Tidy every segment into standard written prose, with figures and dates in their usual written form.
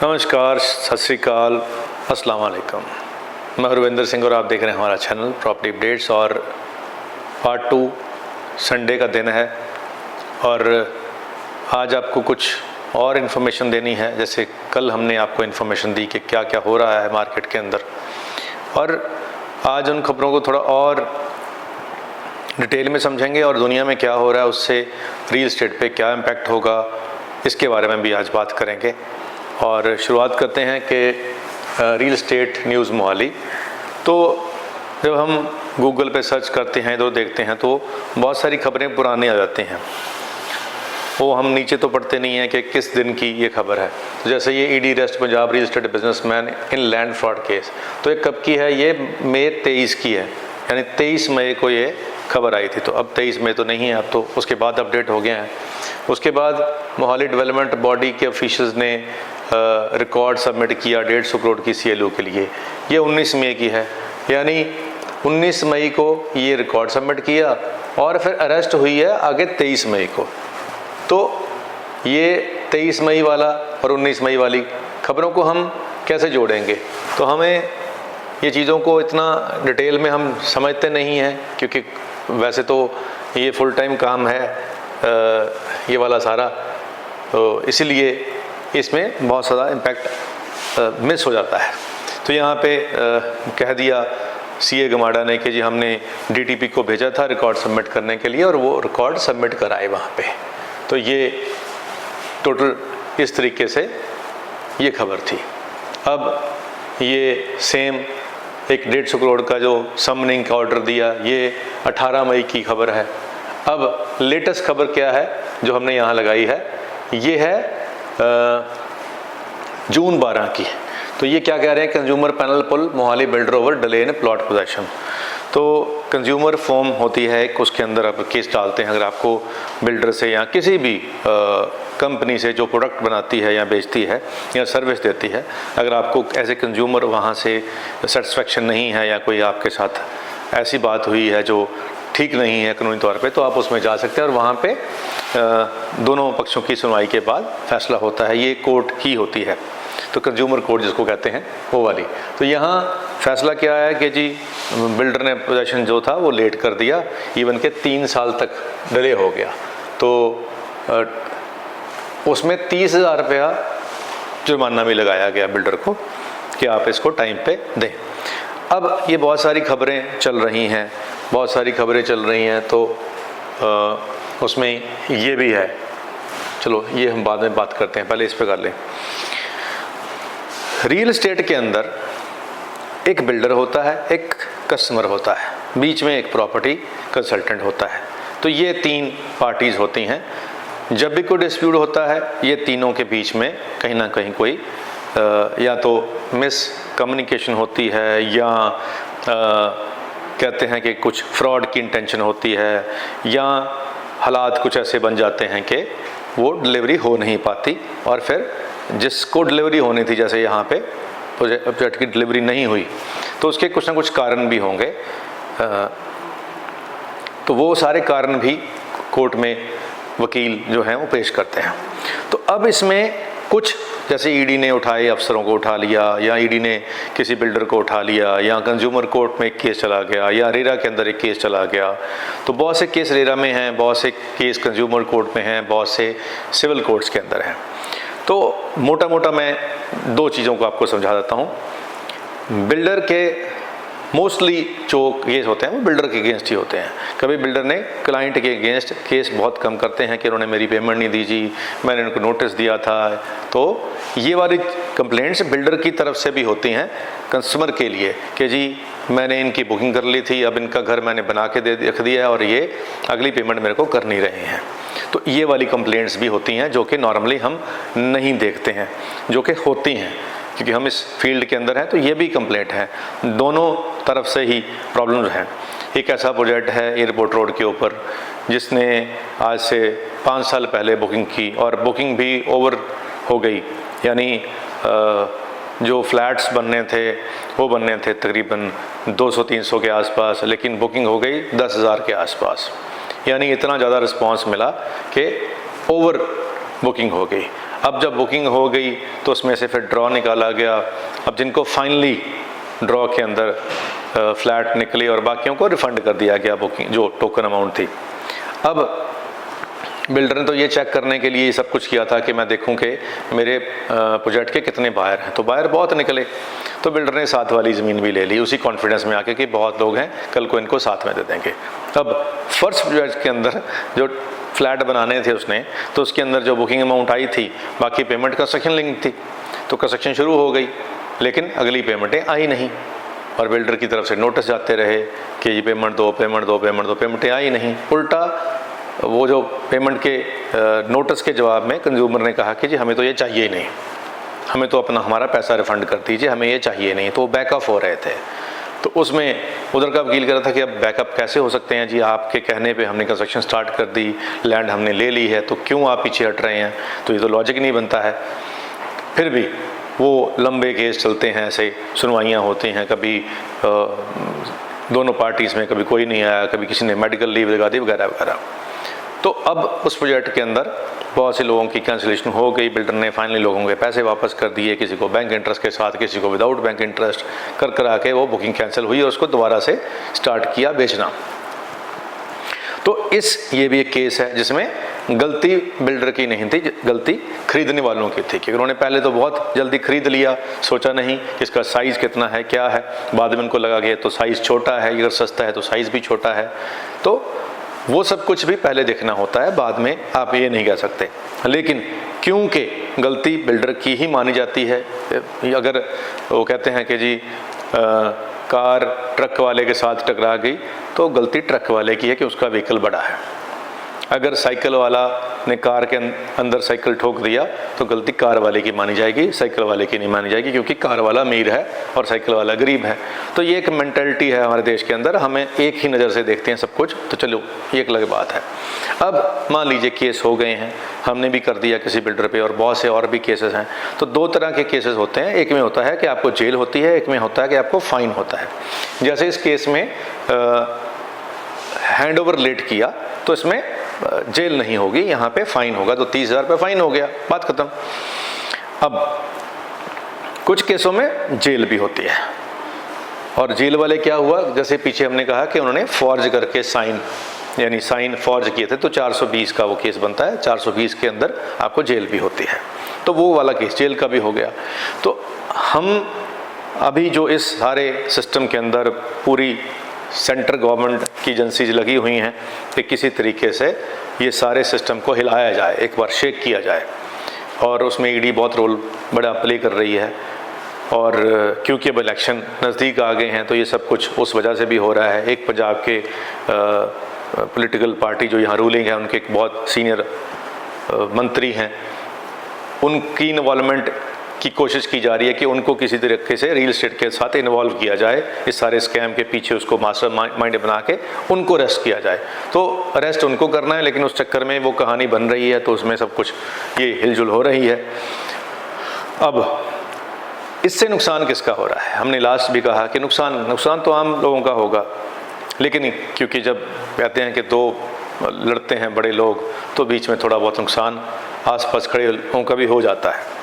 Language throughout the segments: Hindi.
नमस्कार, सत श्री अकाल, अस्सलाम वालेकुम। मैं रविंदर सिंह और आप देख रहे हैं हमारा चैनल प्रॉपर्टी अपडेट्स। और पार्ट 2 संडे का दिन है और आज आपको कुछ और इन्फॉर्मेशन देनी है। जैसे कल हमने आपको इन्फॉर्मेशन दी कि क्या क्या हो रहा है मार्केट के अंदर, और आज उन खबरों को थोड़ा और डिटेल में समझेंगे और दुनिया में क्या हो रहा है उससे रियल एस्टेट पे क्या इम्पैक्ट होगा इसके बारे में भी आज बात करेंगे। और शुरुआत करते हैं कि रियल एस्टेट न्यूज़ मोहाली। तो जब हम गूगल पे सर्च करते हैं तो देखते हैं तो बहुत सारी खबरें पुरानी आ जाती हैं, वो हम नीचे तो पढ़ते नहीं हैं कि किस दिन की ये खबर है। तो जैसे ये ED arrest Punjab real estate businessman इन लैंड फ्रॉड केस, तो ये कब की है? ये मई 23 की है, यानी 23 मई को ये खबर आई थी। तो अब 23 मई तो नहीं है, अब तो उसके बाद अपडेट हो गया है। उसके बाद मोहाली डेवलपमेंट बॉडी के ऑफिशियल्स ने रिकॉर्ड सबमिट किया 150 करोड़ की CLO के लिए। ये 19 मई की है, यानी 19 मई को ये रिकॉर्ड सबमिट किया और फिर अरेस्ट हुई है आगे 23 मई को। तो ये 23 मई वाला और 19 मई वाली खबरों को हम कैसे जोड़ेंगे? तो हमें ये चीज़ों को इतना डिटेल में हम समझते नहीं हैं, क्योंकि वैसे तो ये फुल टाइम काम है ये वाला सारा, तो इसीलिए इसमें बहुत सारा इम्पैक्ट मिस हो जाता है। तो यहाँ पे कह दिया CA गमाडा ने कि जी हमने DTP को भेजा था रिकॉर्ड सबमिट करने के लिए और वो रिकॉर्ड सबमिट कराए वहाँ पे। तो ये टोटल इस तरीके से ये खबर थी। अब ये सेम एक 150 करोड़ का जो समनिंग का ऑर्डर दिया, ये 18 मई की खबर है। अब लेटेस्ट खबर क्या है जो हमने यहाँ लगाई है, ये है जून 12 की। तो ये क्या कह रहे हैं? Consumer panel pull Mohali builder over delay in plot possession. तो कंज्यूमर फॉर्म होती है एक, उसके अंदर आप केस डालते हैं अगर आपको बिल्डर से या किसी भी कंपनी से जो प्रोडक्ट बनाती है या बेचती है या सर्विस देती है, अगर आपको एज ए कंज्यूमर वहाँ से सेटिस्फेक्शन नहीं है या कोई आपके साथ ऐसी बात हुई है जो ठीक नहीं है कानूनी तौर पे, तो आप उसमें जा सकते हैं और वहाँ पे दोनों पक्षों की सुनवाई के बाद फैसला होता है। ये कोर्ट की होती है, तो कंज्यूमर कोर्ट जिसको कहते हैं वो वाली। तो यहाँ फैसला क्या है कि जी बिल्डर ने पोजेशन जो था वो लेट कर दिया, इवन के 3 साल तक डिले हो गया। तो उसमें 30,000 रुपया जुर्माना भी लगाया गया बिल्डर को कि आप इसको टाइम पे दें। अब ये बहुत सारी खबरें चल रही हैं, तो उसमें ये भी है। चलो ये हम बाद में बात करते हैं, पहले इस पे कर लें। रियल एस्टेट के अंदर एक बिल्डर होता है, एक कस्टमर होता है, बीच में एक प्रॉपर्टी कंसल्टेंट होता है। तो ये 3 पार्टीज़ होती हैं। जब भी कोई डिस्प्यूट होता है ये तीनों के बीच में कहीं ना कहीं कोई या तो मिस कम्युनिकेशन होती है या कहते हैं कि कुछ फ्रॉड की इंटेंशन होती है, या हालात कुछ ऐसे बन जाते हैं कि वो डिलीवरी हो नहीं पाती और फिर जिसको डिलीवरी होनी थी, जैसे यहाँ पे प्रोजेक्ट की डिलीवरी नहीं हुई, तो उसके कुछ ना कुछ कारण भी होंगे। तो वो सारे कारण भी कोर्ट में वकील जो हैं वो पेश करते हैं। तो अब इसमें कुछ जैसे ईडी ने उठाए अफसरों को उठा लिया, या ईडी ने किसी बिल्डर को उठा लिया, या कंज्यूमर कोर्ट में एक केस चला गया, या रेरा के अंदर एक केस चला गया। तो बहुत से केस रेरा में हैं, बहुत से केस कंज्यूमर कोर्ट में हैं, बहुत से सिविल कोर्ट्स के अंदर हैं। तो मोटा मोटा मैं 2 चीज़ों को आपको समझा देता हूँ। बिल्डर के मोस्टली जो केस होते हैं वो बिल्डर के अगेंस्ट ही होते हैं। कभी बिल्डर ने क्लाइंट के अगेंस्ट केस बहुत कम करते हैं कि उन्होंने मेरी पेमेंट नहीं दी जी, मैंने उनको नोटिस दिया था। तो ये वाली कंप्लेंट्स बिल्डर की तरफ से भी होती हैं कस्टमर के लिए कि जी मैंने इनकी बुकिंग कर ली थी, अब इनका घर मैंने बना के रख दिया है और ये अगली पेमेंट मेरे को कर नहीं रहे हैं। तो ये वाली कंप्लेंट्स भी होती हैं जो कि नॉर्मली हम नहीं देखते हैं, जो कि होती हैं क्योंकि हम इस फील्ड के अंदर हैं। तो ये भी कंप्लेंट है, दोनों तरफ से ही प्रॉब्लम्स हैं। एक ऐसा प्रोजेक्ट है एयरपोर्ट रोड के ऊपर जिसने आज से 5 साल पहले बुकिंग की और बुकिंग भी ओवर हो गई, यानी जो फ्लैट्स बनने थे वो बनने थे तकरीबन 200-300 के आसपास, लेकिन बुकिंग हो गई 10,000 के आसपास। यानी इतना ज़्यादा रिस्पांस मिला कि ओवर बुकिंग हो गई। अब जब बुकिंग हो गई तो उसमें से फिर ड्रॉ निकाला गया। अब जिनको फाइनली ड्रॉ के अंदर फ्लैट निकले और बाकियों को रिफ़ंड कर दिया गया बुकिंग जो टोकन अमाउंट थी। अब बिल्डर ने तो ये चेक करने के लिए सब कुछ किया था कि मैं देखूं कि मेरे प्रोजेक्ट के कितने बायर हैं, तो बायर बहुत निकले, तो बिल्डर ने साथ वाली ज़मीन भी ले ली उसी कॉन्फिडेंस में आके कि बहुत लोग हैं, कल को इनको साथ में दे देंगे। अब फर्स्ट प्रोजेक्ट के अंदर जो फ्लैट बनाने थे उसने, तो उसके अंदर जो बुकिंग अमाउंट आई थी, बाकी पेमेंट कंस्ट्रक्शन लिंक थी, तो कंस्ट्रक्शन शुरू हो गई, लेकिन अगली पेमेंटें आई नहीं और बिल्डर की तरफ से नोटिस जाते रहे कि ये पेमेंट दो, पेमेंट दो, पेमेंट दो, पेमेंटें आई नहीं। उल्टा वो जो पेमेंट के नोटिस के जवाब में कंज्यूमर ने कहा कि जी हमें तो ये चाहिए ही नहीं, हमें तो अपना हमारा पैसा रिफ़ंड कर दीजिए, हमें ये चाहिए नहीं, तो वो बैकअप हो रहे थे। तो उसमें उधर का वकील कह रहा था कि अब बैकअप कैसे हो सकते हैं जी, आपके कहने पे हमने कंस्ट्रक्शन स्टार्ट कर दी, लैंड हमने ले ली है, तो क्यों आप पीछे हट रहे हैं, तो ये तो लॉजिक नहीं बनता है। फिर भी वो लंबे केस चलते हैं, ऐसे सुनवाइयाँ होती हैं, कभी दोनों पार्टीज़ में कभी कोई नहीं आया, कभी किसी ने मेडिकल लीव लगा दी वगैरह वगैरह। तो अब उस प्रोजेक्ट के अंदर बहुत से लोगों की कैंसिलेशन हो गई, बिल्डर ने फाइनली लोगों के पैसे वापस कर दिए, किसी को बैंक इंटरेस्ट के साथ, किसी को विदाउट बैंक इंटरेस्ट कर करा के वो बुकिंग कैंसिल हुई और उसको दोबारा से स्टार्ट किया बेचना। तो ये भी एक केस है जिसमें गलती बिल्डर की नहीं थी, गलती खरीदने वालों की थी, क्योंकि उन्होंने पहले तो बहुत जल्दी खरीद लिया, सोचा नहीं कि इसका साइज़ कितना है, क्या है, बाद में उनको लगा कि तो साइज़ छोटा है, अगर सस्ता है तो साइज़ भी छोटा है, तो वो सब कुछ भी पहले देखना होता है, बाद में आप ये नहीं कह सकते। लेकिन क्योंकि गलती बिल्डर की ही मानी जाती है, अगर वो कहते हैं कि जी कार ट्रक वाले के साथ टकरा गई तो गलती ट्रक वाले की है कि उसका व्हीकल बड़ा है, अगर साइकिल वाला ने कार के अंदर साइकिल ठोक दिया तो गलती कार वाले की मानी जाएगी, साइकिल वाले की नहीं मानी जाएगी, क्योंकि कार वाला अमीर है और साइकिल वाला गरीब है। तो ये एक मेंटालिटी है हमारे देश के अंदर, हमें एक ही नज़र से देखते हैं सब कुछ। तो चलो ये एक अलग बात है। अब मान लीजिए केस हो गए हैं, हमने भी कर दिया किसी बिल्डर पे और बहुत से और भी केसेस हैं। तो दो तरह के केसेस होते हैं, एक में होता है कि आपको जेल होती है, एक में होता है कि आपको फ़ाइन होता है। जैसे इस केस में हैंड ओवर लेट किया तो इसमें जेल नहीं होगी, यहाँ पे फ़ाइन होगा, तो 30,000 रुपये फ़ाइन हो गया, बात ख़त्म। अब कुछ केसों में जेल भी होती है, और जेल वाले क्या हुआ, जैसे पीछे हमने कहा कि उन्होंने फॉर्ज करके साइन, यानी साइन फॉर्ज किए थे, तो 420 का वो केस बनता है, 420 के अंदर आपको जेल भी होती है, तो वो वाला केस जेल का भी हो गया। तो हम अभी जो इस सारे सिस्टम के अंदर पूरी सेंट्रल गवर्नमेंट की एजेंसीज लगी हुई हैं कि किसी तरीके से ये सारे सिस्टम को हिलाया जाए, एक बार शेक किया जाए, और उसमें ईडी बहुत रोल बड़ा प्ले कर रही है। और क्योंकि अब इलेक्शन नज़दीक आ गए हैं तो ये सब कुछ उस वजह से भी हो रहा है। एक पंजाब के पॉलिटिकल पार्टी जो यहाँ रूलिंग है, उनके एक बहुत सीनियर मंत्री हैं, उनकी इन्वॉल्वमेंट की कोशिश की जा रही है कि उनको किसी तरीके से रियल एस्टेट के साथ इन्वॉल्व किया जाए, इस सारे स्कैम के पीछे उसको मास्टर माइंड बना के उनको अरेस्ट किया जाए। तो अरेस्ट उनको करना है, लेकिन उस चक्कर में वो कहानी बन रही है, तो उसमें सब कुछ ये हिलजुल हो रही है। अब इससे नुकसान किसका हो रहा है? हमने लास्ट भी कहा कि नुकसान तो आम लोगों का होगा, लेकिन क्योंकि जब कहते हैं कि दो लड़ते हैं बड़े लोग, तो बीच में थोड़ा बहुत नुकसान आसपास खड़े लोगों का भी हो जाता है।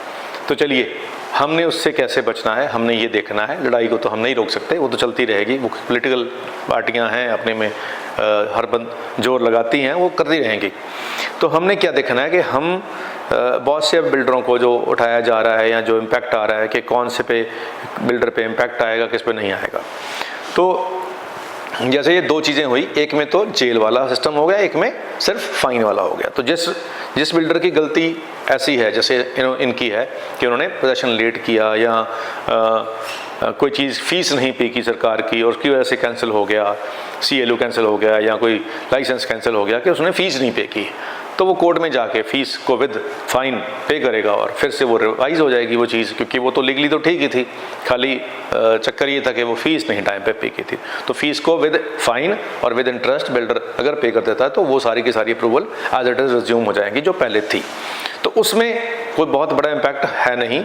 तो चलिए, हमने उससे कैसे बचना है, हमने ये देखना है। लड़ाई को तो हम नहीं रोक सकते, वो तो चलती रहेगी, वो पॉलिटिकल पार्टियां हैं, अपने में हर बंद जोर लगाती हैं, वो करती रहेंगी। तो हमने क्या देखना है कि हम बहुत से बिल्डरों को जो उठाया जा रहा है या जो इम्पैक्ट आ रहा है कि कौन से पे बिल्डर पे इम्पैक्ट आएगा, किस पे नहीं आएगा। तो जैसे ये दो चीज़ें हुई, एक में तो जेल वाला सिस्टम हो गया, एक में सिर्फ फाइन वाला हो गया। तो जिस बिल्डर की गलती ऐसी है, जैसे इनकी है कि उन्होंने पोजेशन लेट किया या कोई चीज़ फीस नहीं पे की सरकार की और उसकी वजह से कैंसिल हो गया, CLO कैंसिल हो गया या कोई लाइसेंस कैंसिल हो गया कि उसने फ़ीस नहीं पे की, तो वो कोर्ट में जाके फ़ीस को विद फाइन पे करेगा और फिर से वो रिवाइज हो जाएगी वो चीज़, क्योंकि वो तो लीगली तो ठीक ही थी, खाली चक्कर ये था कि वो फ़ीस नहीं टाइम पे की थी। तो फ़ीस को विद फाइन और विद इंटरेस्ट बिल्डर अगर पे कर देता है तो वो सारी की सारी approval as it is resume हो जाएंगी जो पहले थी। तो उसमें कोई बहुत बड़ा इम्पैक्ट है नहीं।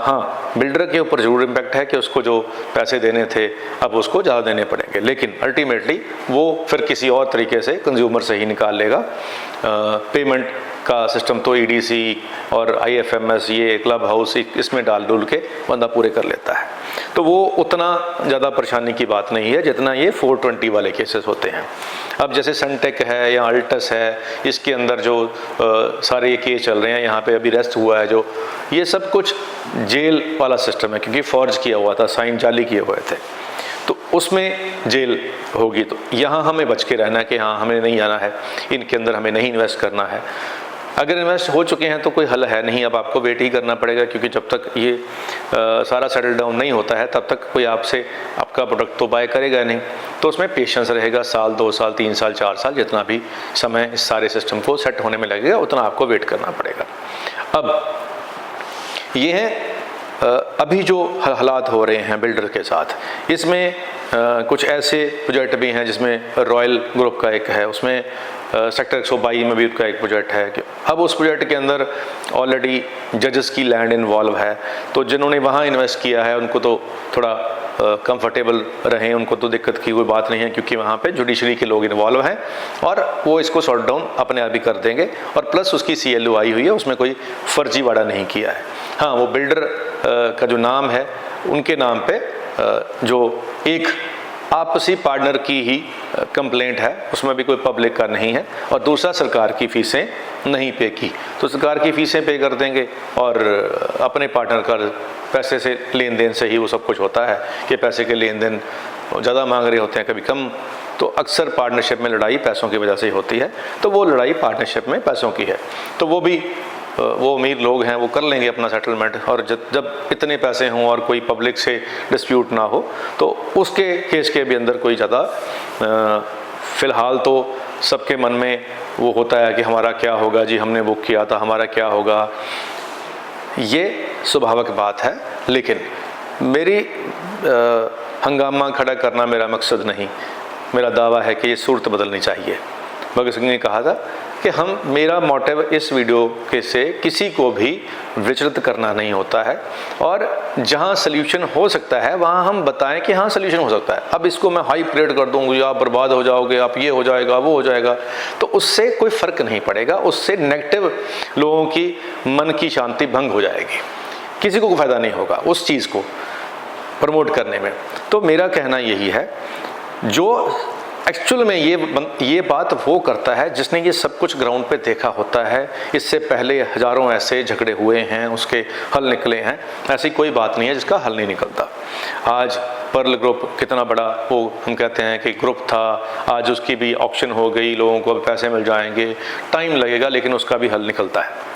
हाँ, बिल्डर के ऊपर ज़रूर इम्पैक्ट है कि उसको जो पैसे देने थे अब उसको ज़्यादा देने पड़ेंगे, लेकिन अल्टीमेटली वो फिर किसी और तरीके से कंज्यूमर से ही निकाल लेगा पेमेंट का सिस्टम तो EDC और IFMS, ये क्लब हाउस, इसमें डाल डूल के बंदा पूरे कर लेता है। तो वो उतना ज़्यादा परेशानी की बात नहीं है जितना ये 420 वाले केसेस होते हैं। अब जैसे सनटेक है या अल्टस है, इसके अंदर जो सारे ये केस चल रहे हैं, यहाँ पे अभी रेस्ट हुआ है जो, ये सब कुछ जेल वाला सिस्टम है, क्योंकि फॉर्ज किया हुआ था, साइन जाली किए हुए थे, तो उसमें जेल होगी। तो यहाँ हमें बच के रहना है कि हाँ हमें नहीं आना है, इनके अंदर हमें नहीं इन्वेस्ट करना है। अगर इन्वेस्ट हो चुके हैं तो कोई हल है नहीं, अब आपको वेट ही करना पड़ेगा, क्योंकि जब तक ये सारा सेटल डाउन नहीं होता है तब तक कोई आपसे आपका प्रोडक्ट तो बाय करेगा नहीं। तो उसमें पेशेंस रहेगा, साल 2 साल 3 साल 4 साल, जितना भी समय इस सारे सिस्टम को सेट होने में लगेगा उतना आपको वेट करना पड़ेगा। अब ये है अभी जो हालात हो रहे हैं बिल्डर के साथ, इसमें कुछ ऐसे प्रोजेक्ट भी हैं जिसमें रॉयल ग्रुप का एक है, उसमें सेक्टर 122 में भी उसका एक प्रोजेक्ट है। कि अब उस प्रोजेक्ट के अंदर ऑलरेडी जजेस की लैंड इन्वॉल्व है, तो जिन्होंने वहाँ इन्वेस्ट किया है उनको तो थोड़ा कंफर्टेबल रहें, उनको तो दिक्कत की कोई बात नहीं है, क्योंकि वहाँ पे जुडिशरी के लोग इन्वॉल्व हैं और वो इसको सॉर्ट डाउन अपने आप ही कर देंगे। और प्लस उसकी CLO आई हुई है, उसमें कोई फर्जीवाड़ा नहीं किया है। हाँ, वो बिल्डर का जो नाम है उनके नाम पे जो एक आपसी पार्टनर की ही कंप्लेंट है, उसमें भी कोई पब्लिक का नहीं है, और दूसरा सरकार की फीसें नहीं पे की, तो सरकार की फीसें पे कर देंगे और अपने पार्टनर का पैसे से लेन देन से ही वो सब कुछ होता है कि पैसे के लेन देन ज़्यादा मांग रहे होते हैं, कभी कम। तो अक्सर पार्टनरशिप में लड़ाई पैसों की वजह से ही होती है, तो वो लड़ाई पार्टनरशिप में पैसों की है। तो वो अमीर लोग हैं, वो कर लेंगे अपना सेटलमेंट, और जब इतने पैसे हों और कोई पब्लिक से डिस्प्यूट ना हो तो उसके केस के भी अंदर कोई ज़्यादा फ़िलहाल तो सबके मन में वो होता है कि हमारा क्या होगा जी, हमने बुक किया था, हमारा क्या होगा। ये स्वाभाविक बात है, लेकिन मेरी हंगामा खड़ा करना मेरा मकसद नहीं। मेरा दावा है कि ये सूरत बदलनी चाहिए। भगत सिंह ने कहा था कि मेरा मोटिव इस वीडियो के से किसी को भी विचलित करना नहीं होता है, और जहां सल्यूशन हो सकता है वहां हम बताएं कि हाँ सल्यूशन हो सकता है। अब इसको मैं हाई क्रिएट कर दूंगी, आप बर्बाद हो जाओगे, आप ये हो जाएगा, वो हो जाएगा, तो उससे कोई फ़र्क नहीं पड़ेगा। उससे नेगेटिव लोगों की मन की शांति भंग हो जाएगी, किसी को फ़ायदा नहीं होगा उस चीज़ को प्रमोट करने में। तो मेरा कहना यही है, जो एक्चुअल में ये बात वो करता है जिसने ये सब कुछ ग्राउंड पे देखा होता है। इससे पहले हज़ारों ऐसे झगड़े हुए हैं, उसके हल निकले हैं। ऐसी कोई बात नहीं है जिसका हल नहीं निकलता। आज पर्ल ग्रुप कितना बड़ा वो हम कहते हैं कि ग्रुप था, आज उसकी भी ऑक्शन हो गई, लोगों को अब पैसे मिल जाएंगे, टाइम लगेगा लेकिन उसका भी हल निकलता है।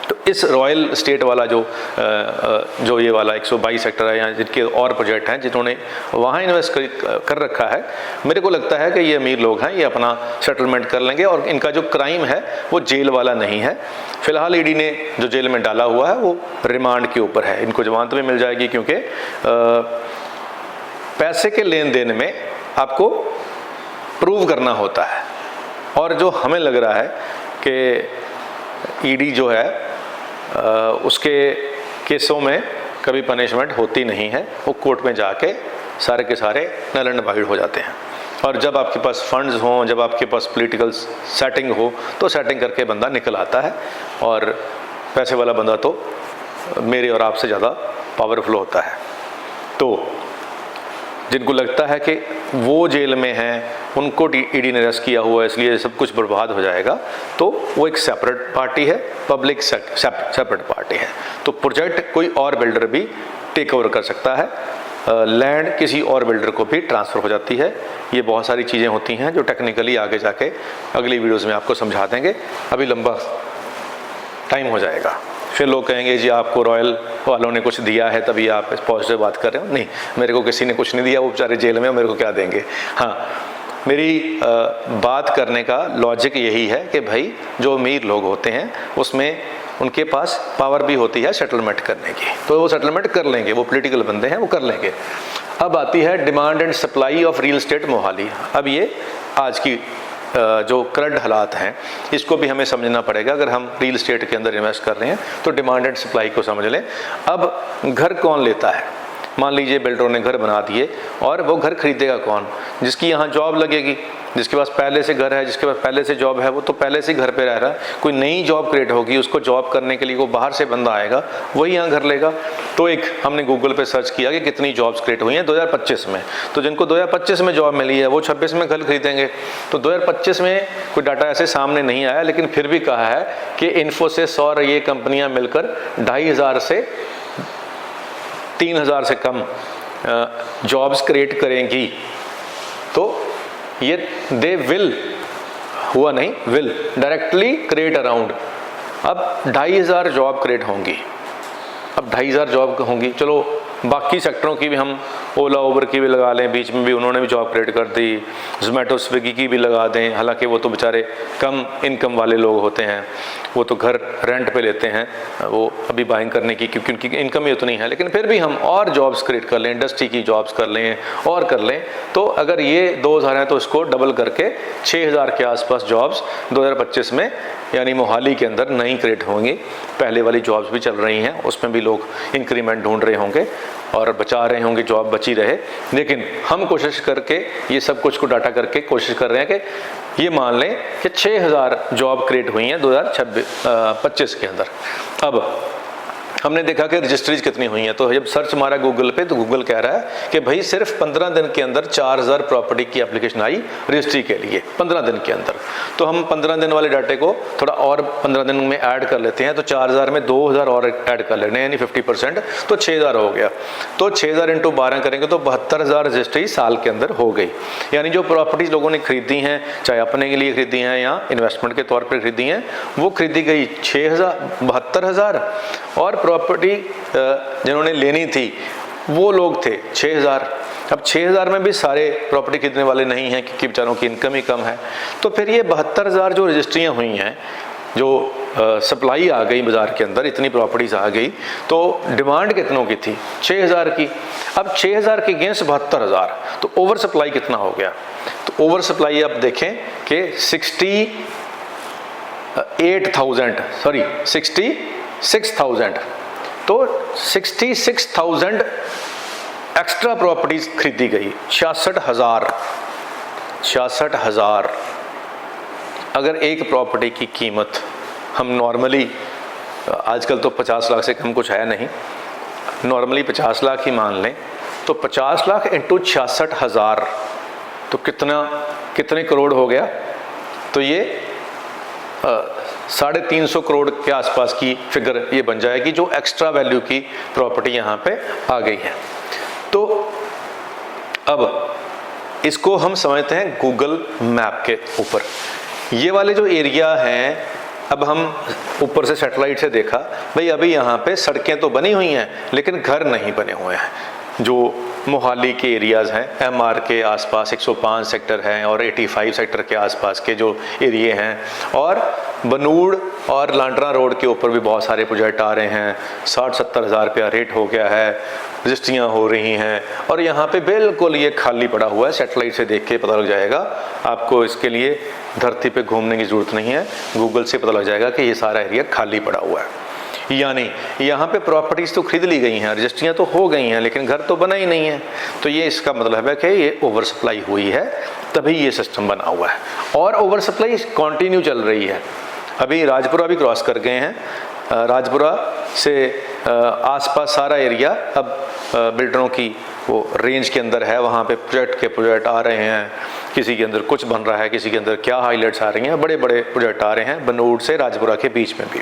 तो इस रॉयल स्टेट वाला जो ये वाला 122 सेक्टर है, या जिनके और प्रोजेक्ट हैं जिन्होंने वहाँ इन्वेस्ट कर रखा है, मेरे को लगता है कि ये अमीर लोग हैं, ये अपना सेटलमेंट कर लेंगे, और इनका जो क्राइम है वो जेल वाला नहीं है। फिलहाल ED ने जो जेल में डाला हुआ है वो रिमांड के ऊपर है। इनको जमानत भी मिल जाएगी, क्योंकि पैसे के लेन देन में आपको प्रूव करना होता है, और जो हमें लग रहा है कि ED जो है उसके केसों में कभी पनिशमेंट होती नहीं है, वो कोर्ट में जाके सारे के सारे नल एंड वाइड हो जाते हैं। और जब आपके पास फंड्स हों, जब आपके पास पॉलिटिकल सेटिंग हो, तो सेटिंग करके बंदा निकल आता है, और पैसे वाला बंदा तो मेरे और आपसे ज़्यादा पावरफुल होता है। तो जिनको लगता है कि वो जेल में हैं, उनको ED ने अरेस्ट किया हुआ है इसलिए सब कुछ बर्बाद हो जाएगा, तो वो एक सेपरेट पार्टी है, पब्लिक सेपरेट पार्टी है। तो प्रोजेक्ट कोई और बिल्डर भी टेक ओवर कर सकता है, लैंड किसी और बिल्डर को भी ट्रांसफ़र हो जाती है। ये बहुत सारी चीज़ें होती हैं जो टेक्निकली आगे जाके अगली वीडियोज़ में आपको समझा देंगे। अभी लंबा टाइम हो जाएगा, फिर लोग कहेंगे जी आपको रॉयल वालों ने कुछ दिया है तभी आप पॉजिटिव बात कर रहे हो। नहीं, मेरे को किसी ने कुछ नहीं दिया, वो बेचारे जेल में, मेरे को क्या देंगे। हाँ, मेरी बात करने का लॉजिक यही है कि भाई जो अमीर लोग होते हैं उसमें उनके पास पावर भी होती है सेटलमेंट करने की, तो वो सेटलमेंट कर लेंगे, वो पॉलिटिकल बंदे हैं, वो कर लेंगे। अब आती है demand and supply of real estate Mohali. अब ये आज की जो करंट हालात हैं इसको भी हमें समझना पड़ेगा। अगर हम रियल एस्टेट के अंदर इन्वेस्ट कर रहे हैं तो डिमांड एंड सप्लाई को समझ लें। अब घर कौन लेता है? मान लीजिए बिल्डरों ने घर बना दिए, और वो घर खरीदेगा कौन? जिसकी यहाँ जॉब लगेगी, जिसके पास पहले से घर है, जिसके पास पहले से जॉब है, वो तो पहले से घर पे रह रहा है। कोई नई जॉब क्रिएट होगी, उसको जॉब करने के लिए वो बाहर से बंदा आएगा, वही यहाँ घर लेगा। तो एक हमने गूगल पे सर्च किया कि कितनी जॉब्स क्रिएट हुई हैं 2025 में। तो जिनको 2025 में जॉब मिली है वो 26 में घर खरीदेंगे। तो 2025 में कोई डाटा ऐसे सामने नहीं आया, लेकिन फिर भी कहा है कि इन्फोसिस और ये कंपनियां मिलकर 2500 से 3000 से कम जॉब्स क्रिएट करेंगी। तो ये दे विल, हुआ नहीं, विल डायरेक्टली क्रिएट अराउंड। अब 2500 जॉब क्रिएट होंगी। अब 2500 जॉब होंगी, चलो बाकी सेक्टरों की भी हम ओला उबर की भी लगा लें, बीच में भी उन्होंने भी जॉब क्रिएट कर दी, जोमेटो स्विगी की भी लगा दें, हालांकि वो तो बेचारे कम इनकम वाले लोग होते हैं, वो तो घर रेंट पे लेते हैं, वो अभी बाइंग करने की क्योंकि उनकी इनकम ही उतनी है। लेकिन फिर भी हम और जॉब्स क्रिएट कर लें, इंडस्ट्री की जॉब्स कर लें और कर लें, तो अगर ये 2000 हैं तो इसको डबल करके 6000 के आसपास जॉब्स 2025 में यानी मोहाली के अंदर नई क्रिएट होंगी। पहले वाली जॉब्स भी चल रही हैं, उसमें भी लोग इंक्रीमेंट ढूंढ रहे होंगे और बचा रहे होंगे, जॉब बची रहे। लेकिन हम कोशिश करके ये सब कुछ को डाटा करके कोशिश कर रहे हैं कि ये मान लें कि 6000 जॉब क्रिएट हुई हैं 2025 के अंदर। अब हमने देखा कि रजिस्ट्रीज कितनी हुई हैं, तो जब सर्च मारा गूगल पे तो गूगल कह रहा है कि भाई सिर्फ 15 दिन के अंदर 4000 प्रॉपर्टी की एप्लीकेशन आई रजिस्ट्री के लिए, 15 दिन के अंदर। तो हम 15 दिन वाले डाटे को थोड़ा और 15 दिन में ऐड कर लेते हैं, तो 4000 में 2000 और ऐड कर लेने, यानी 50%, तो 6000 हो गया। तो 6000 × 12 करेंगे तो 72000 रजिस्ट्री साल के अंदर हो गई। यानी जो प्रॉपर्टीज लोगों ने खरीदी हैं, चाहे अपने के लिए खरीदी हैं या इन्वेस्टमेंट के तौर पर खरीदी हैं, वो खरीदी गई 72000, और प्रॉपर्टी जिन्होंने लेनी थी वो लोग थे 6000। अब 6000 में भी सारे प्रॉपर्टी खरीदने वाले नहीं हैं क्योंकि बेचारों की इनकम ही कम है। तो फिर ये 72000 जो रजिस्ट्रियाँ हुई हैं, जो सप्लाई आ गई बाज़ार के अंदर, इतनी प्रॉपर्टीज़ आ गई, तो डिमांड कितनों की थी? 6000 की। अब 6000 के अगेंस्ट 72000, तो ओवर सप्लाई कितना हो गया? तो ओवर सप्लाई आप देखें कि 66,000, तो 66,000 एक्स्ट्रा प्रॉपर्टीज खरीदी गई। 66,000। अगर एक प्रॉपर्टी की कीमत हम नॉर्मली, आजकल तो 50 लाख से कम कुछ है नहीं, नॉर्मली 50 लाख ही मान लें, तो 50 लाख इंटू 66,000 तो कितने करोड़ हो गया? तो ये 350 करोड़ के आसपास की फिगर ये बन जाएगी, जो एक्स्ट्रा वैल्यू की प्रॉपर्टी यहाँ पे आ गई है। तो अब इसको हम समझते हैं गूगल मैप के ऊपर। ये वाले जो एरिया हैं, अब हम ऊपर से सैटेलाइट से देखा, भाई अभी यहाँ पे सड़कें तो बनी हुई हैं लेकिन घर नहीं बने हुए हैं। जो मोहाली के एरियाज़ हैं, MR के आसपास 105 सेक्टर हैं और 85 सेक्टर के आसपास के जो एरिए हैं, और बनूड़ और लांडरा रोड के ऊपर भी बहुत सारे प्रोजेक्ट आ रहे हैं। 60-70 हज़ार रुपया रेट हो गया है, रजिस्ट्रियाँ हो रही हैं, और यहाँ पे बिल्कुल ये खाली पड़ा हुआ है। सैटेलाइट से देख के पता लग जाएगा आपको, इसके लिए धरती पे घूमने की ज़रूरत नहीं है, गूगल से पता लग जाएगा कि ये सारा एरिया खाली पड़ा हुआ है। यानी यहाँ पे प्रॉपर्टीज़ तो खरीद ली गई हैं, रजिस्ट्रियाँ तो हो गई हैं, लेकिन घर तो बना ही नहीं है। तो ये इसका मतलब है कि ये ओवर सप्लाई हुई है, तभी ये सिस्टम बना हुआ है, और ओवर सप्लाई कंटिन्यू चल रही है। अभी राजपुरा भी क्रॉस कर गए हैं। राजपुरा से आसपास सारा एरिया अब बिल्डरों की वो रेंज के अंदर है। वहाँ पे प्रोजेक्ट आ रहे हैं, किसी के अंदर कुछ बन रहा है, किसी के अंदर क्या हाईलाइट्स आ रही हैं, बड़े बड़े प्रोजेक्ट आ रहे हैं बनूड़ से राजपुरा के बीच में भी।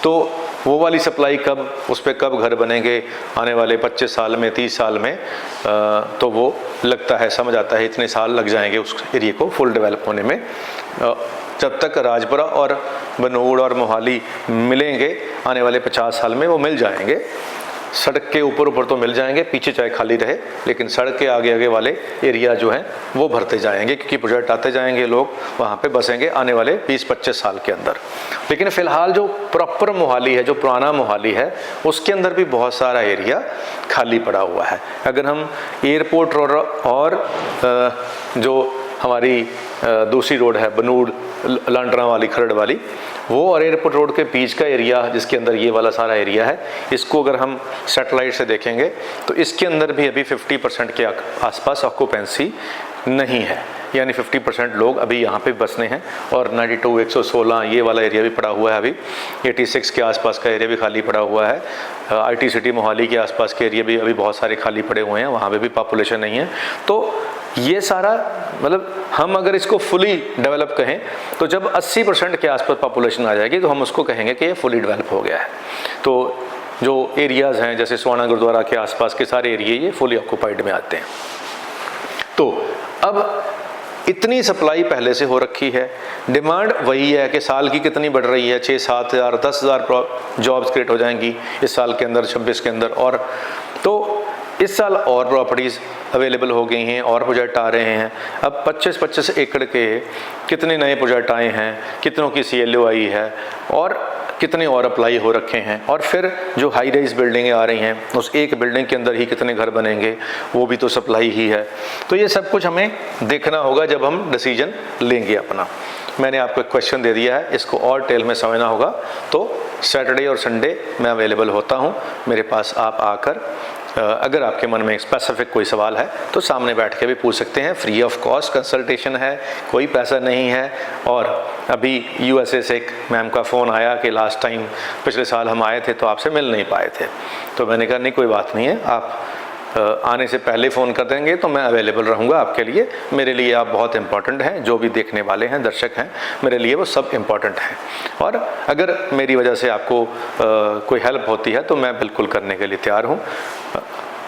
तो वो वाली सप्लाई कब, उस पर कब घर बनेंगे आने वाले 25 साल में, 30 साल में, तो वो लगता है, समझ आता है इतने साल लग जाएंगे उस एरिया को फुल डेवलप होने में। जब तक राजपुरा और बनूड़ और मोहाली मिलेंगे आने वाले 50 साल में, वो मिल जाएंगे। सड़क के ऊपर तो मिल जाएंगे, पीछे चाहे खाली रहे, लेकिन सड़क के आगे वाले एरिया जो हैं वो भरते जाएंगे, क्योंकि प्रोजेक्ट आते जाएंगे, लोग वहाँ पे बसेंगे आने वाले 20-25 साल के अंदर। लेकिन फ़िलहाल जो प्रॉपर मोहाली है, जो पुराना मोहाली है, उसके अंदर भी बहुत सारा एरिया खाली पड़ा हुआ है। अगर हम एयरपोर्ट और जो हमारी दूसरी रोड है बनूड़ लांडरा वाली, खरड़ वाली, वो और एयरपोर्ट रोड के बीच का एरिया जिसके अंदर ये वाला सारा एरिया है, इसको अगर हम सैटेलाइट से देखेंगे तो इसके अंदर भी अभी 50% के आसपास ऑक्यूपेंसी नहीं है, यानी 50% लोग अभी यहाँ पे बसने हैं। और 92, 116 ये वाला एरिया भी पड़ा हुआ है, अभी 86 के आसपास का एरिया भी खाली पड़ा हुआ है। IT सिटी मोहाली के आसपास के एरिया भी अभी बहुत सारे खाली पड़े हुए हैं, वहाँ पे भी पॉपुलेशन नहीं है। तो ये सारा मतलब हम अगर इसको फुली डेवलप कहें तो जब 80% के आसपास पॉपुलेशन आ जाएगी तो हम उसको कहेंगे कि ये फुली डेवलप हो गया है। तो जो एरियाज़ हैं जैसे स्वाना गुरुद्वारा के आसपास के सारे एरिया ये फुली ऑक्यूपाइड में आते हैं। तो अब इतनी सप्लाई पहले से हो रखी है, डिमांड वही है कि साल की कितनी बढ़ रही है, 6-7 हज़ार 10 हज़ार जॉब्स क्रिएट हो जाएंगी इस साल के अंदर, 26 के अंदर। और तो इस साल और प्रॉपर्टीज़ अवेलेबल हो गई हैं और प्रोजेक्ट आ रहे हैं। अब 25-25 एकड़ के कितने नए प्रोजेक्ट आए हैं, कितनों की CLO आई है और कितने और अप्लाई हो रखे हैं। और फिर जो हाई राइज बिल्डिंगें आ रही हैं उस एक बिल्डिंग के अंदर ही कितने घर बनेंगे, वो भी तो सप्लाई ही है। तो ये सब कुछ हमें देखना होगा जब हम डिसीजन लेंगे अपना। मैंने आपको एक क्वेश्चन दे दिया है, इसको और डिटेल में समझना होगा। तो सैटरडे और संडे मैं अवेलेबल होता हूँ, मेरे पास आप आकर अगर आपके मन में स्पेसिफिक कोई सवाल है तो सामने बैठ के भी पूछ सकते हैं। फ्री ऑफ कॉस्ट कंसल्टेशन है, कोई पैसा नहीं है। और अभी USA से एक मैम का फ़ोन आया कि लास्ट टाइम पिछले साल हम आए थे तो आपसे मिल नहीं पाए थे। तो मैंने कहा नहीं कोई बात नहीं है, आप आने से पहले फ़ोन कर देंगे तो मैं अवेलेबल रहूँगा आपके लिए। मेरे लिए आप बहुत इम्पॉर्टेंट हैं, जो भी देखने वाले हैं दर्शक हैं मेरे लिए वो सब इम्पॉर्टेंट हैं। और अगर मेरी वजह से आपको कोई हेल्प होती है तो मैं बिल्कुल करने के लिए तैयार हूँ।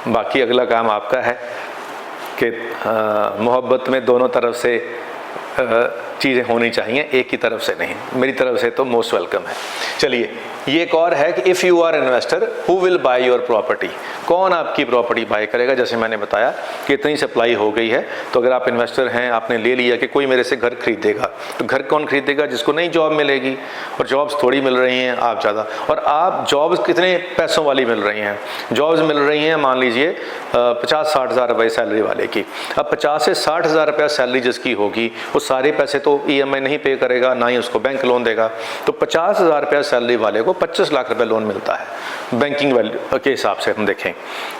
बाकी अगला काम आपका है कि मोहब्बत में दोनों तरफ से चीज़ें होनी चाहिए, एक ही तरफ से नहीं। मेरी तरफ से तो मोस्ट वेलकम है। चलिए, ये एक और है कि if you are investor who will buy your property, कौन आपकी प्रॉपर्टी बाय करेगा। जैसे मैंने बताया कि इतनी सप्लाई हो गई है, तो अगर आप इन्वेस्टर हैं, आपने ले लिया कि कोई मेरे से घर खरीदेगा, तो घर कौन खरीदेगा? जिसको नई जॉब मिलेगी, और जॉब्स थोड़ी मिल रही हैं, आप ज़्यादा। और आप जॉब्स कितने पैसों वाली मिल रही हैं? जॉब्स मिल रही हैं मान लीजिए 50-60 हज़ार रुपये सैलरी वाले की। अब 50 से 60 हज़ार रुपया सैलरी जिसकी होगी वो सारे पैसे तो EMI नहीं पे करेगा, ना ही उसको बैंक लोन देगा। तो 50 हज़ार रुपया सैलरी वाले को 25 लाख रुपए लोन मिलता है बैंकिंग वैल्यू के हिसाब से हम देखें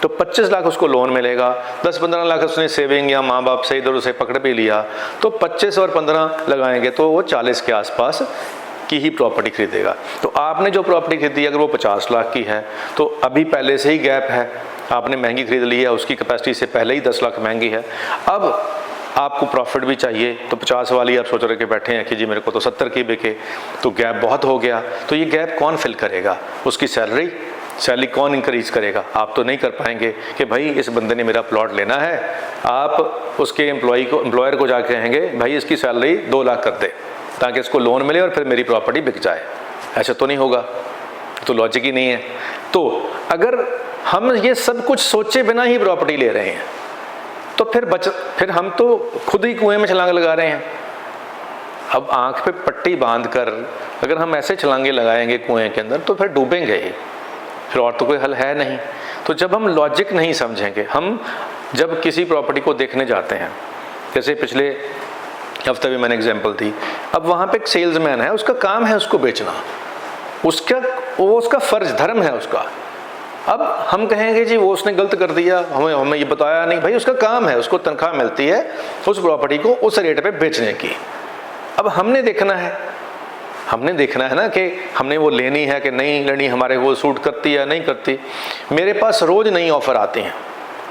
तो 25 लाख उसको लोन मिलेगा। 10-15 लाख उसने सेविंग या माँ बाप से इधर उसे पकड़ भी लिया, तो 25 और 15 लगाएंगे तो वो 40 के आसपास की ही प्रॉपर्टी खरीदेगा। तो आपने जो प्रॉपर्टी खरीदी अगर वो 50 लाख की है तो अभी पहले से ही गैप है, आपने महंगी खरीद ली है, उसकी कैपेसिटी से पहले ही 10 लाख महंगी है। अब आपको प्रॉफिट भी चाहिए, तो 50 वाली आप सोच रहे के बैठे हैं कि जी मेरे को तो 70 की बिके, तो गैप बहुत हो गया। तो ये गैप कौन फिल करेगा? उसकी सैलरी कौन इंक्रीज करेगा? आप तो नहीं कर पाएंगे कि भाई इस बंदे ने मेरा प्लॉट लेना है। आप उसके एम्प्लॉयर को जाके कहेंगे भाई इसकी सैलरी 2 लाख कर दे ताकि इसको लोन मिले और फिर मेरी प्रॉपर्टी बिक जाए। ऐसा तो नहीं होगा, तो लॉजिक ही नहीं है। तो अगर हम ये सब कुछ सोचे बिना ही प्रॉपर्टी ले रहे हैं तो फिर हम तो खुद ही कुएं में छलांग लगा रहे हैं। अब आंख पे पट्टी बांधकर अगर हम ऐसे छलांगे लगाएंगे कुएं के अंदर तो फिर डूबेंगे ही, फिर और तो कोई हल है नहीं। तो जब हम लॉजिक नहीं समझेंगे, हम जब किसी प्रॉपर्टी को देखने जाते हैं, जैसे पिछले हफ्ते भी मैंने एग्जांपल दी, अब वहाँ पे एक सेल्समैन है, उसका काम है उसको बेचना, उसका फर्ज धर्म है उसका। अब हम कहेंगे जी वो उसने गलत कर दिया, हमें ये बताया नहीं। भाई उसका काम है, उसको तनख्वाह मिलती है उस प्रॉपर्टी को उस रेट पे बेचने की। अब हमने देखना है ना कि हमने वो लेनी है कि नहीं लेनी, हमारे वो सूट करती है नहीं करती। मेरे पास रोज़ नई ऑफ़र आती हैं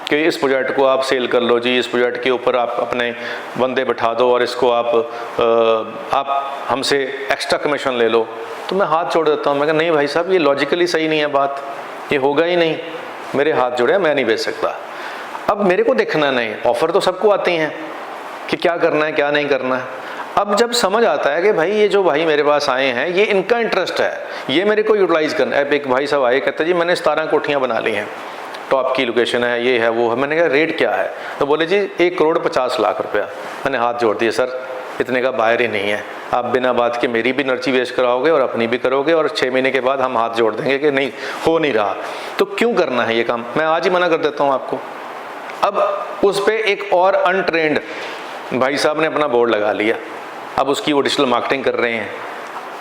कि इस प्रोजेक्ट को आप सेल कर लो जी, इस प्रोजेक्ट के ऊपर आप अपने बंदे बैठा दो और इसको आप हमसे एक्स्ट्रा कमीशन ले लो। तो मैं हाथ जोड़ देता हूँ, मैं कहा नहीं भाई साहब ये लॉजिकली सही नहीं है बात, ये होगा ही नहीं, मेरे हाथ जुड़े, मैं नहीं बेच सकता। अब मेरे को देखना नहीं, ऑफ़र तो सबको आती हैं कि क्या करना है क्या नहीं करना है। अब जब समझ आता है कि भाई ये जो भाई मेरे पास आए हैं ये इनका इंटरेस्ट है, ये मेरे को यूटिलाइज़ करना है। एक भाई साहब आए, कहते जी मैंने 17 कोठियाँ बना ली हैं, टॉप की लोकेशन है, ये है वो है। मैंने कहा रेट क्या है? तो बोले जी 1,50,00,000 रुपया। मैंने हाथ जोड़ दिए, सर इतने का बायर ही नहीं है, आप बिना बात के मेरी भी एनर्जी वेस्ट कराओगे और अपनी भी करोगे और 6 महीने के बाद हम हाथ जोड़ देंगे कि नहीं हो नहीं रहा। तो क्यों करना है ये काम? मैं आज ही मना कर देता हूँ आपको। अब उस पर एक और अनट्रेंड भाई साहब ने अपना बोर्ड लगा लिया, अब उसकी वो डिजिटल मार्केटिंग कर रहे हैं।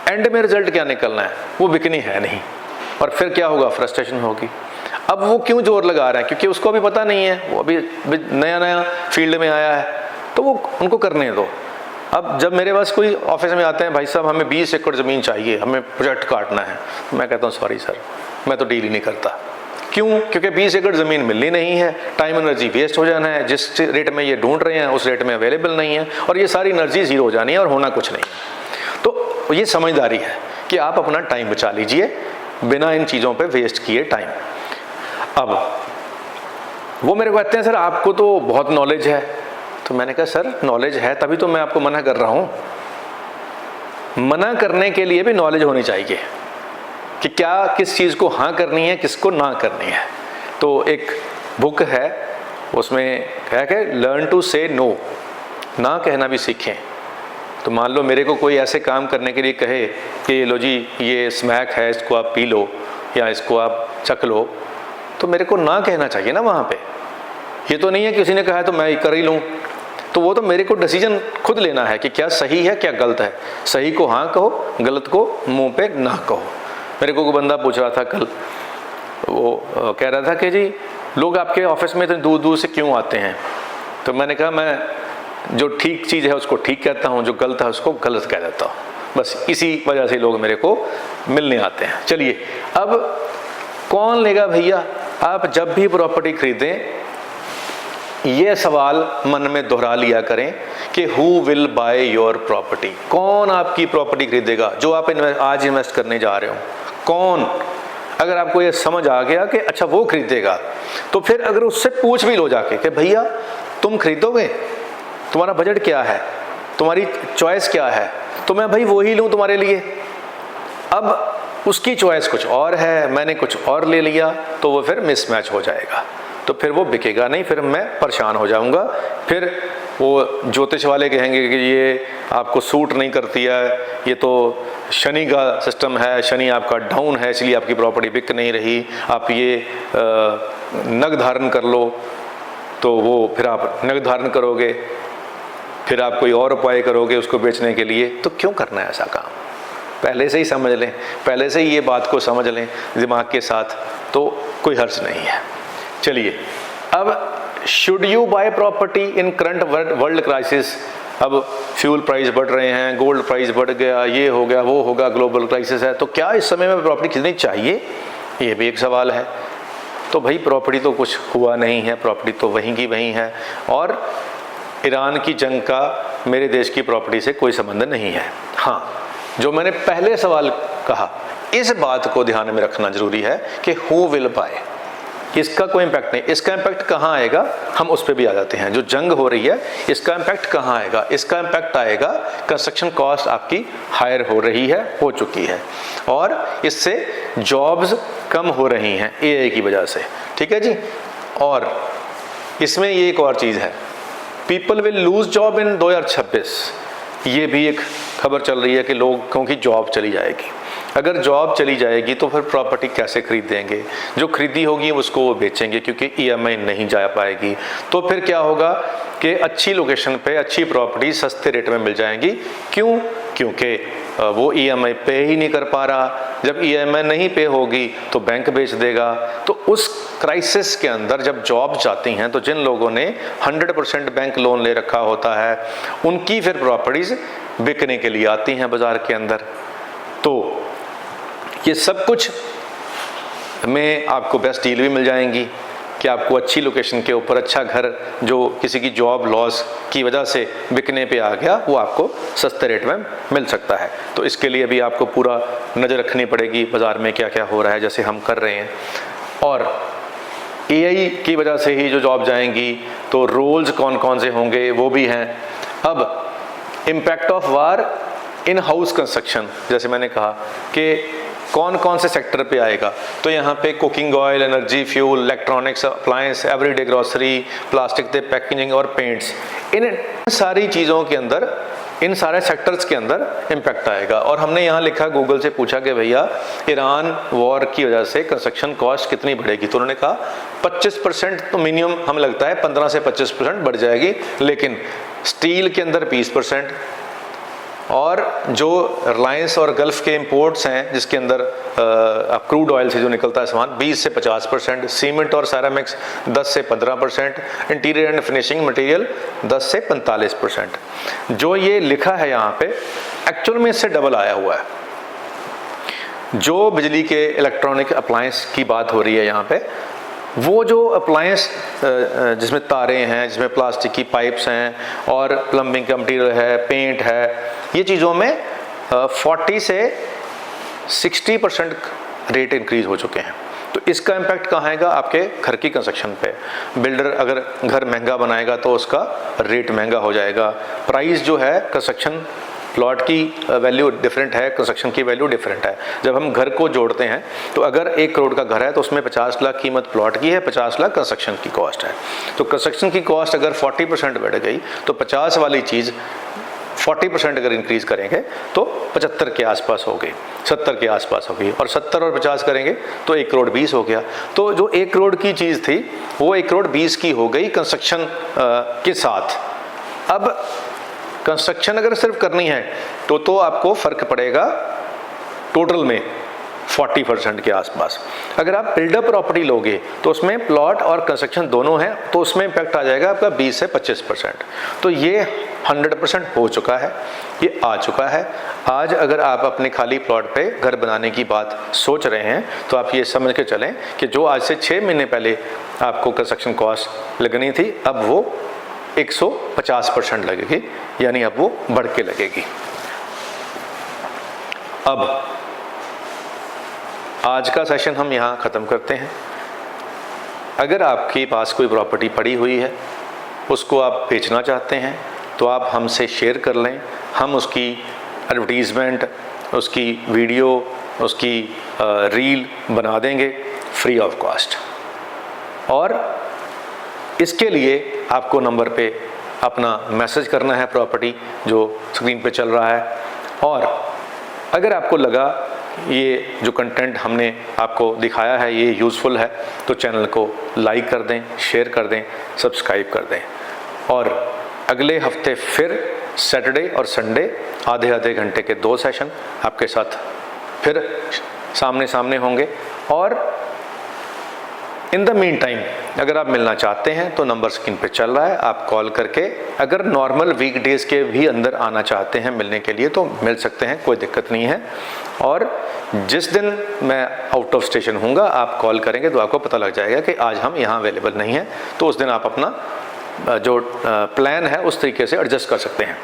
एंड में रिजल्ट क्या निकलना है? वो बिकनी है नहीं, और फिर क्या होगा? फ्रस्ट्रेशन होगी। अब वो क्यों जोर लगा रहा है? क्योंकि उसको अभी पता नहीं है, वो अभी नया फील्ड में आया है। तो वो उनको करने दो। अब जब मेरे पास कोई ऑफिस में आते हैं, भाई साहब हमें 20 एकड़ ज़मीन चाहिए, हमें प्रोजेक्ट काटना है, मैं कहता हूँ सॉरी सर, मैं तो डील ही नहीं करता। क्यों? क्योंकि 20 एकड़ ज़मीन मिलनी नहीं है, टाइम एनर्जी वेस्ट हो जाना है, जिस रेट में ये ढूंढ रहे हैं उस रेट में अवेलेबल नहीं है, और ये सारी एनर्जी ज़ीरो हो जानी है और होना कुछ नहीं है। तो ये समझदारी है कि आप अपना टाइम बचा लीजिए बिना इन चीज़ों पे वेस्ट किए टाइम। अब वो मेरे को कहते हैं सर आपको तो बहुत नॉलेज है। तो मैंने कहा सर नॉलेज है तभी तो मैं आपको मना कर रहा हूँ। मना करने के लिए भी नॉलेज होनी चाहिए कि क्या किस चीज़ को हाँ करनी है, किसको ना करनी है। तो एक बुक है उसमें क्या है, लर्न टू से नो, ना कहना भी सीखें। तो मान लो मेरे को कोई ऐसे काम करने के लिए कहे कि लो जी ये स्मैक है, इसको आप पी लो या इसको आप चख लो, तो मेरे को ना कहना चाहिए ना वहाँ पे। ये तो नहीं है कि किसी ने कहा है तो मैं कर ही लूँ। तो वो तो मेरे को डिसीजन खुद लेना है कि क्या सही है क्या गलत है। सही को हाँ कहो, गलत को मुंह पे ना कहो। मेरे को कोई बंदा पूछ रहा था कल, वो कह रहा था कि जी लोग आपके ऑफिस में इतने दूर दूर से क्यों आते हैं। तो मैंने कहा मैं जो ठीक चीज़ है उसको ठीक कहता हूँ, जो गलत है उसको गलत कह देता हूँ, बस इसी वजह से लोग मेरे को मिलने आते हैं। चलिए अब कौन लेगा भैया। आप जब भी प्रॉपर्टी खरीदें ये सवाल मन में दोहरा लिया करें कि who will buy your property, कौन आपकी प्रॉपर्टी खरीदेगा जो आप आज इन्वेस्ट करने जा रहे हो, कौन। अगर आपको ये समझ आ गया कि अच्छा वो खरीदेगा, तो फिर अगर उससे पूछ भी लो जाके कि भैया तुम खरीदोगे, तुम्हारा बजट क्या है, तुम्हारी चॉइस क्या है, तो मैं भाई वही लूँ तुम्हारे लिए। अब उसकी चॉइस कुछ और है, मैंने कुछ और ले लिया, तो वो फिर मिसमैच हो जाएगा, तो फिर वो बिकेगा नहीं, फिर मैं परेशान हो जाऊंगा। फिर वो ज्योतिष वाले कहेंगे कि ये आपको सूट नहीं करती है, ये तो शनि का सिस्टम है, शनि आपका डाउन है इसलिए आपकी प्रॉपर्टी बिक नहीं रही, आप ये नग धारण कर लो। तो वो फिर आप नग धारण करोगे, फिर आप कोई और उपाय करोगे उसको बेचने के लिए। तो क्यों करना है ऐसा काम, पहले से ही समझ लें, पहले से ही ये बात को समझ लें दिमाग के साथ, तो कोई हर्ज नहीं है। चलिए अब should you buy property in current world crisis. अब फ्यूल प्राइस बढ़ रहे हैं, गोल्ड प्राइस बढ़ गया, ये हो गया वो होगा, ग्लोबल क्राइसिस है, तो क्या इस समय में प्रॉपर्टी खरीदनी चाहिए, ये भी एक सवाल है। तो भाई प्रॉपर्टी तो कुछ हुआ नहीं है, प्रॉपर्टी तो वहीं की वहीं है, और ईरान की जंग का मेरे देश की प्रॉपर्टी से कोई संबंध नहीं है। हाँ, जो मैंने पहले सवाल कहा इस बात को ध्यान में रखना जरूरी है कि हु विल बाय, इसका कोई इम्पैक्ट नहीं। इसका इम्पैक्ट कहाँ आएगा, हम उस पर भी आ जाते हैं। जो जंग हो रही है इसका इम्पैक्ट कहाँ आएगा, इसका इम्पैक्ट आएगा कंस्ट्रक्शन कॉस्ट आपकी हायर हो रही है, हो चुकी है, और इससे जॉब्स कम हो रही हैं एआई की वजह से। ठीक है जी। और इसमें ये एक और चीज़ है, people will lose job in 2026, ये भी एक खबर चल रही है कि लोगों की जॉब चली जाएगी। अगर जॉब चली जाएगी तो फिर प्रॉपर्टी कैसे खरीदेंगे, जो खरीदी होगी उसको वो बेचेंगे क्योंकि ईएमआई नहीं जा पाएगी। तो फिर क्या होगा कि अच्छी लोकेशन पे अच्छी प्रॉपर्टी सस्ते रेट में मिल जाएंगी। क्यों? क्योंकि वो ईएमआई पे ही नहीं कर पा रहा। जब ईएमआई नहीं पे होगी तो बैंक बेच देगा। तो उस क्राइसिस के अंदर जब जॉब जाती हैं तो जिन लोगों ने 100% बैंक लोन ले रखा होता है उनकी फिर प्रॉपर्टीज बिकने के लिए आती हैं बाजार के अंदर। तो ये सब कुछ में आपको बेस्ट डील भी मिल जाएंगी कि आपको अच्छी लोकेशन के ऊपर अच्छा घर जो किसी की जॉब लॉस की वजह से बिकने पे आ गया वो आपको सस्ते रेट में मिल सकता है। तो इसके लिए भी आपको पूरा नज़र रखनी पड़ेगी बाज़ार में क्या क्या हो रहा है, जैसे हम कर रहे हैं। और एआई की वजह से ही जो जॉब जाएंगी तो रोल्स कौन कौन से होंगे वो भी हैं। अब impact of war in house construction, जैसे मैंने कहा कि कौन कौन से सेक्टर पे आएगा, तो यहाँ पे cooking oil, energy, fuel, electronics, appliance, everyday grocery, plastic के पैकेजिंग और पेंट्स, इन सारी चीज़ों के अंदर, इन सारे सेक्टर्स के अंदर इम्पैक्ट आएगा। और हमने यहाँ लिखा, गूगल से पूछा कि भैया ईरान वॉर की वजह से कंस्ट्रक्शन कॉस्ट कितनी बढ़ेगी, तो उन्होंने कहा 25% तो मिनिमम हमें लगता है 15 से 25% बढ़ जाएगी, लेकिन स्टील के अंदर 20%, और जो रिलायंस और गल्फ़ के इंपोर्ट्स हैं जिसके अंदर क्रूड ऑयल से जो निकलता है सामान 20 से 50%, सीमेंट और सैरामिक्स 10 से 15%, इंटीरियर एंड फिनिशिंग मटेरियल 10 से 45%। जो ये लिखा है यहाँ पे एक्चुअल में इससे डबल आया हुआ है। जो बिजली के इलेक्ट्रॉनिक अप्लायंस की बात हो रही है यहाँ पे, वो जो अप्लायंस जिसमें तारें हैं, जिसमें प्लास्टिक की पाइप्स हैं और प्लम्बिंग का मटीरियल है, पेंट है, ये चीज़ों में 40 से 60% रेट इंक्रीज़ हो चुके हैं। तो इसका इम्पैक्ट कहाँ आएगा? आपके घर की कंस्ट्रक्शन पे। बिल्डर अगर घर महंगा बनाएगा तो उसका रेट महंगा हो जाएगा। प्राइस जो है कंस्ट्रक्शन प्लॉट की वैल्यू डिफरेंट है, कंस्ट्रक्शन की वैल्यू डिफरेंट है। जब हम घर को जोड़ते हैं तो अगर 1 करोड़ का घर है तो उसमें 50 लाख कीमत प्लॉट की है, 50 लाख कंस्ट्रक्शन की कॉस्ट है। तो कंस्ट्रक्शन की कॉस्ट अगर 40% बढ़ गई तो 50 वाली चीज़ 40% अगर इंक्रीज़ करेंगे तो 75 के आसपास हो गई, 70 के आसपास हो गई, और 70 और 50 करेंगे तो 1 करोड़ 20 हो गया। तो जो 1 करोड़ की चीज़ थी वो 1 करोड़ 20 की हो गई कंस्ट्रक्शन के साथ। अब कंस्ट्रक्शन अगर सिर्फ करनी है तो आपको फ़र्क पड़ेगा टोटल में 40% के आसपास। अगर आप बिल्डअप प्रॉपर्टी लोगे तो उसमें प्लॉट और कंस्ट्रक्शन दोनों हैं तो उसमें इम्पैक्ट आ जाएगा आपका 20 से 25%। तो ये 100% हो चुका है, ये आ चुका है। आज अगर आप अपने खाली प्लॉट पे घर बनाने की बात सोच रहे हैं तो आप ये समझ के चलें कि जो आज से 6 महीने पहले आपको कंस्ट्रक्शन कॉस्ट लगनी थी अब वो 150% लगेगी, यानी अब वो बढ़ के लगेगी। अब आज का सेशन हम यहाँ ख़त्म करते हैं। अगर आपके पास कोई प्रॉपर्टी पड़ी हुई है, उसको आप बेचना चाहते हैं तो आप हमसे शेयर कर लें। हम उसकी एडवर्टीज़मेंट, उसकी वीडियो, उसकी रील बना देंगे फ्री ऑफ कॉस्ट। और इसके लिए आपको नंबर पे अपना मैसेज करना है, प्रॉपर्टी जो स्क्रीन पे चल रहा है। और अगर आपको लगा ये जो कंटेंट हमने आपको दिखाया है ये यूज़फुल है तो चैनल को लाइक कर दें, शेयर कर दें, सब्सक्राइब कर दें। और अगले हफ्ते फिर सैटरडे और संडे आधे घंटे के 2 सेशन आपके साथ फिर सामने सामने होंगे। और इन द मीन टाइम अगर आप मिलना चाहते हैं तो नंबर स्क्रीन पे चल रहा है, आप कॉल करके अगर नॉर्मल वीकडेज़ के भी अंदर आना चाहते हैं मिलने के लिए तो मिल सकते हैं, कोई दिक्कत नहीं है। और जिस दिन मैं आउट ऑफ स्टेशन हूँगा आप कॉल करेंगे तो आपको पता लग जाएगा कि आज हम यहाँ अवेलेबल नहीं हैं, तो उस दिन आप अपना जो प्लान है उस तरीके से एडजस्ट कर सकते हैं।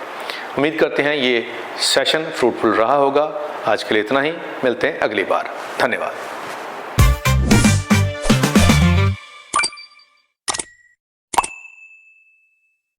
उम्मीद करते हैं ये सेशन फ्रूटफुल रहा होगा। आज के लिए इतना ही, मिलते हैं अगली बार। धन्यवाद।